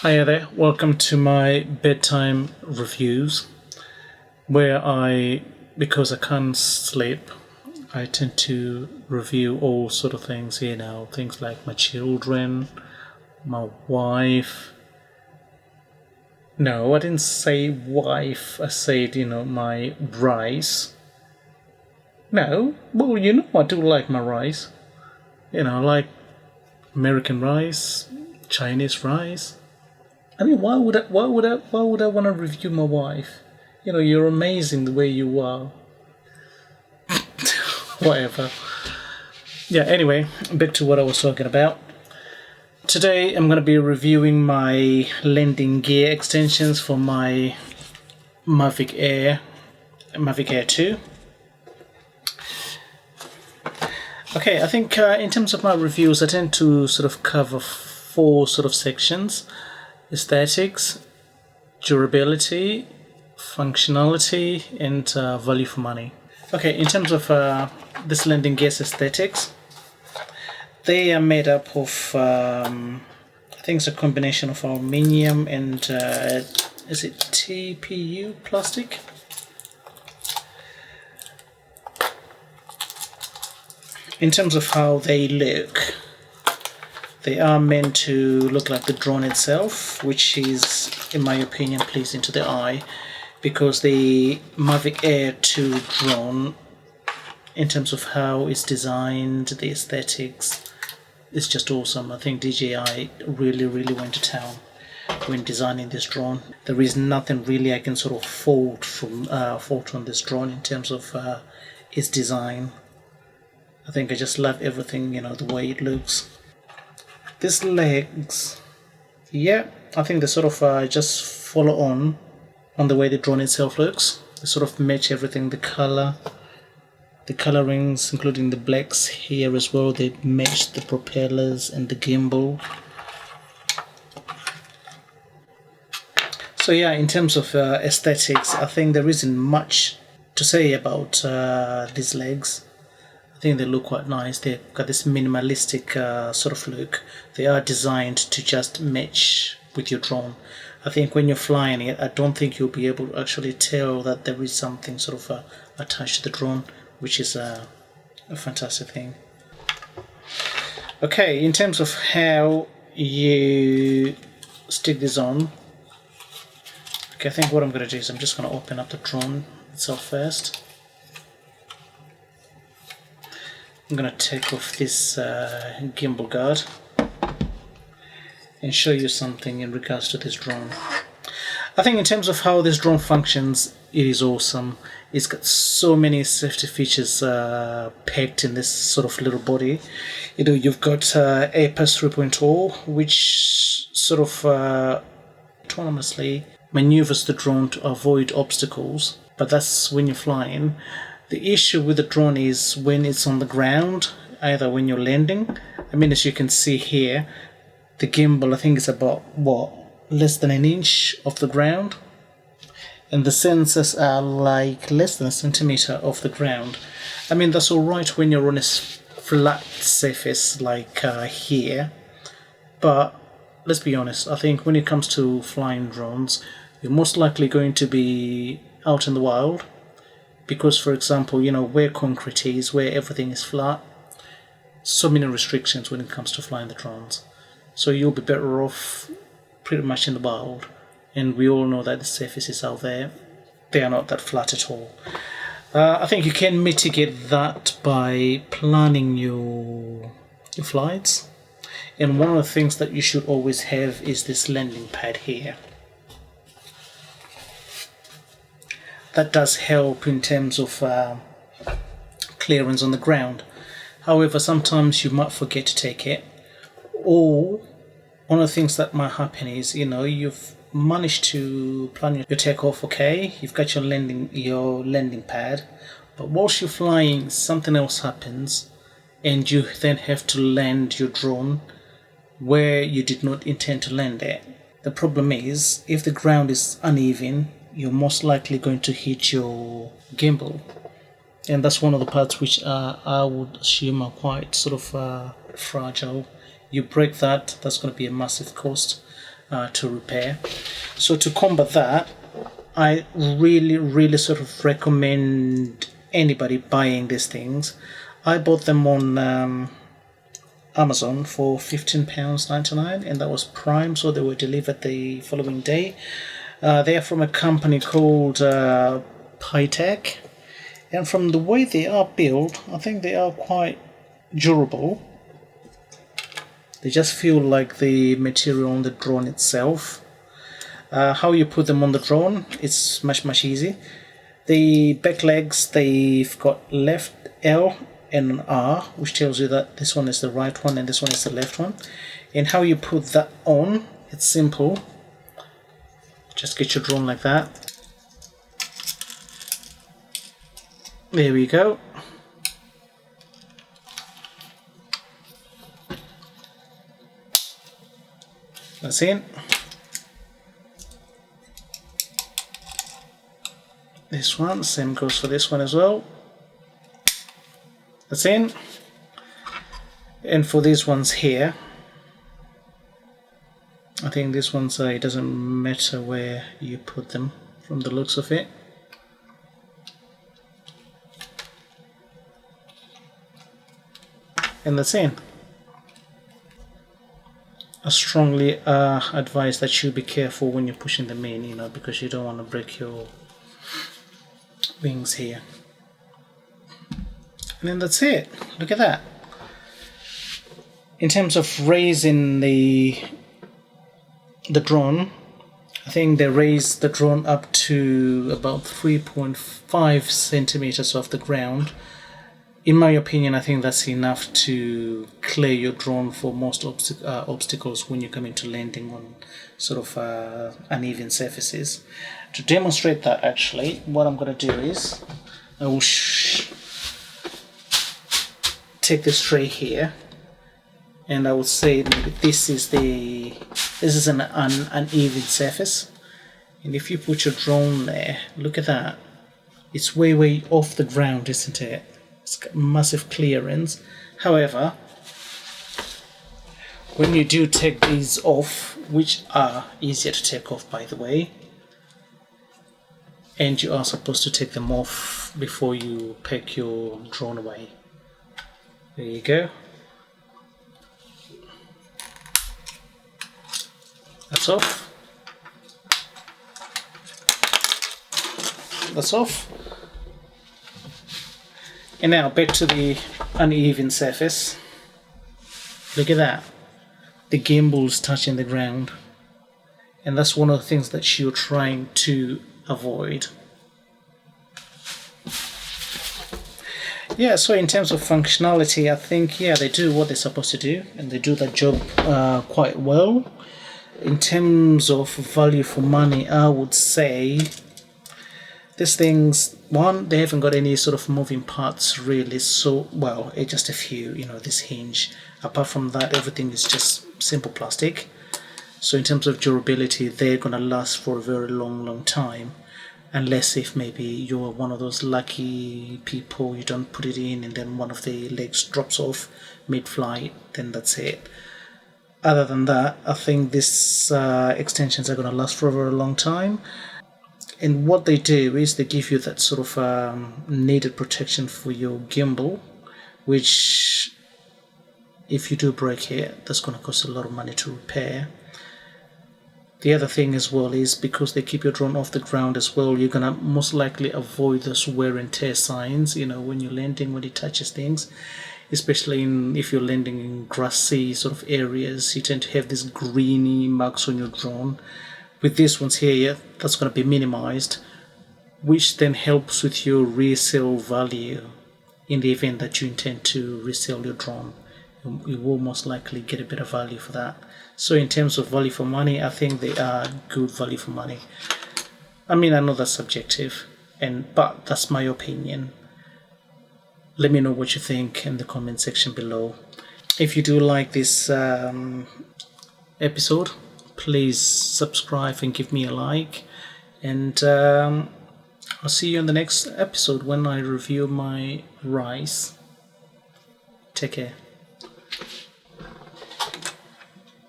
Hiya there, welcome to my bedtime reviews, where because I can't sleep, I tend to review all sort of things, things like my children, my wife. No, I didn't say wife, I said, my rice. No, well, I do like my rice. I like American rice, Chinese rice. I mean, why would I want to review my wife? You're amazing the way you are. Whatever. Yeah, anyway, back to what I was talking about. Today I'm going to be reviewing my landing gear extensions for my Mavic Air 2. Okay, I think in terms of my reviews, I tend to sort of cover 4 sort of sections: aesthetics, durability, functionality, and value for money. Okay, in terms of this landing gear's aesthetics, they are made up of I think it's a combination of aluminium and is it TPU plastic? In terms of how they look, they are meant to look like the drone itself, which is, in my opinion, pleasing to the eye, because the Mavic Air 2 drone, in terms of how it's designed, the aesthetics, is just awesome. I think DJI really went to town when designing this drone. There is nothing really I can sort of fault on this drone in terms of its design. I think I just love everything, the way it looks. These legs, yeah, I think they sort of just follow on the way the drone itself looks. They sort of match everything, the colorings, including the blacks here as well. They match the propellers and the gimbal. So yeah, in terms of aesthetics, I think there isn't much to say about these legs. I think they look quite nice. They've got this minimalistic sort of look. They are designed to just match with your drone. I think when you're flying it, I don't think you'll be able to actually tell that there is something sort of attached to the drone, which is a fantastic thing. Okay, in terms of how you stick this on, okay, I think what I'm going to do is I'm just going to open up the drone itself first. I'm going to take off this gimbal guard and show you something in regards to this drone. I think in terms of how this drone functions, it is awesome. It's got so many safety features packed in this sort of little body. You've got APAS 3.0, which sort of autonomously maneuvers the drone to avoid obstacles, but that's when you're flying. The issue with the drone is when it's on the ground, either when you're landing. I mean, as you can see here, the gimbal, I think, is about, less than an inch off the ground. And the sensors are like less than a centimeter off the ground. I mean, that's alright when you're on a flat surface like here. But let's be honest, I think when it comes to flying drones, you're most likely going to be out in the wild. Because, for example, where concrete is, where everything is flat, so many restrictions when it comes to flying the drones. So you'll be better off pretty much in the wild. And we all know that the surfaces out there, they are not that flat at all. I think you can mitigate that by planning your flights. And one of the things that you should always have is this landing pad here. That does help in terms of clearance on the ground. However, sometimes you might forget to take it, or one of the things that might happen is, you've managed to plan your takeoff okay, you've got your landing pad, but whilst you're flying, something else happens, and you then have to land your drone where you did not intend to land it. The problem is, if the ground is uneven, you're most likely going to hit your gimbal, and that's one of the parts which I would assume are quite sort of fragile You break that, that's going to be a massive cost to repair. So to combat that, I really sort of recommend anybody buying these things. I bought them on Amazon for £15.99, and that was Prime, so they were delivered the following day. They are from a company called Pgytech, and from the way they are built, I think they are quite durable. They just feel like the material on the drone itself. How you put them on the drone, it's much easy. The back legs, they've got left L and an R, which tells you that this one is the right one and this one is the left one. And how you put that on, it's simple. Just get your drone like that. There we go. That's it. This one, same goes for this one as well. That's in. And for these ones here, I think this one's it doesn't matter where you put them from the looks of it. And that's in. I strongly advise that you be careful when you're pushing them in, because you don't want to break your wings here. And then that's it. Look at that. In terms of raising the drone, I think they raised the drone up to about 3.5 centimeters off the ground. In my opinion, I think that's enough to clear your drone for most obstacles when you come into landing on sort of uneven surfaces. To demonstrate that, actually, what I'm going to do is I will take this tray here, and I would say maybe this is an uneven surface, and if you put your drone there, look at that, it's way off the ground, isn't it? It's got massive clearance. However, when you do take these off, which are easier to take off by the way, and you are supposed to take them off before you pack your drone away. There you go. That's off. That's off. And now back to the uneven surface. Look at that. The gimbal's touching the ground. And that's one of the things that you're trying to avoid. Yeah, so in terms of functionality, I think, they do what they're supposed to do, and they do that job quite well. In terms of value for money, I would say these things, one, they haven't got any sort of moving parts really, so, well, just a few, this hinge. Apart from that, everything is just simple plastic. So in terms of durability, they're going to last for a very long time. Unless if maybe you're one of those lucky people, you don't put it in and then one of the legs drops off mid-flight, then that's it. Other than that, I think these extensions are going to last for a very long time. And what they do is they give you that sort of needed protection for your gimbal, which if you do break it, that's going to cost a lot of money to repair. The other thing as well is because they keep your drone off the ground as well, you're going to most likely avoid those wear and tear signs, when you're landing, when it touches things. Especially if you're landing in grassy sort of areas, you tend to have these greeny marks on your drone. With these ones here, that's going to be minimized, which then helps with your resale value in the event that you intend to resell your drone. You will most likely get a better value for that. So in terms of value for money, I think they are good value for money. I mean, I know that's subjective, but that's my opinion. Let me know what you think in the comment section below. If you do like this episode, please subscribe and give me a like. And I'll see you in the next episode when I review my rice. Take care.